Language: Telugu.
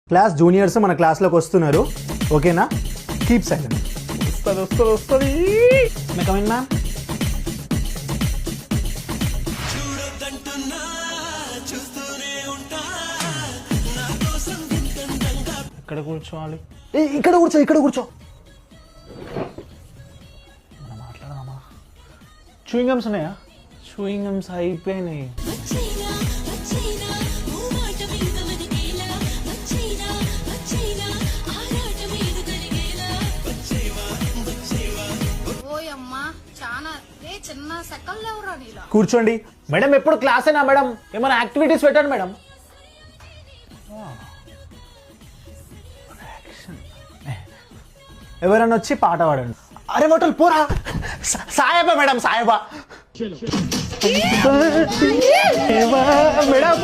క్లాస్ జూనియర్స్ మన క్లాస్లోకి వస్తున్నారు, ఓకేనా? Keep silent. వస్తుంది. Coming ma'am. ఎక్కడ కూర్చోవాలి? ఇక్కడ కూర్చో. మాట్లాడదామా? చూయింగ్ గమ్స్ ఉన్నాయా? చూయింగ్ గమ్స్ అయిపోయినాయి. కూర్చోండి. మేడం ఎప్పుడు క్లాసేనా మేడం? ఏమైనా యాక్టివిటీస్ పెట్టండి మేడం. ఎవరైనా వచ్చి పాట పాడండి. అరే మోటల్ పోరా. సాయబా మేడం, సాయబా మేడం.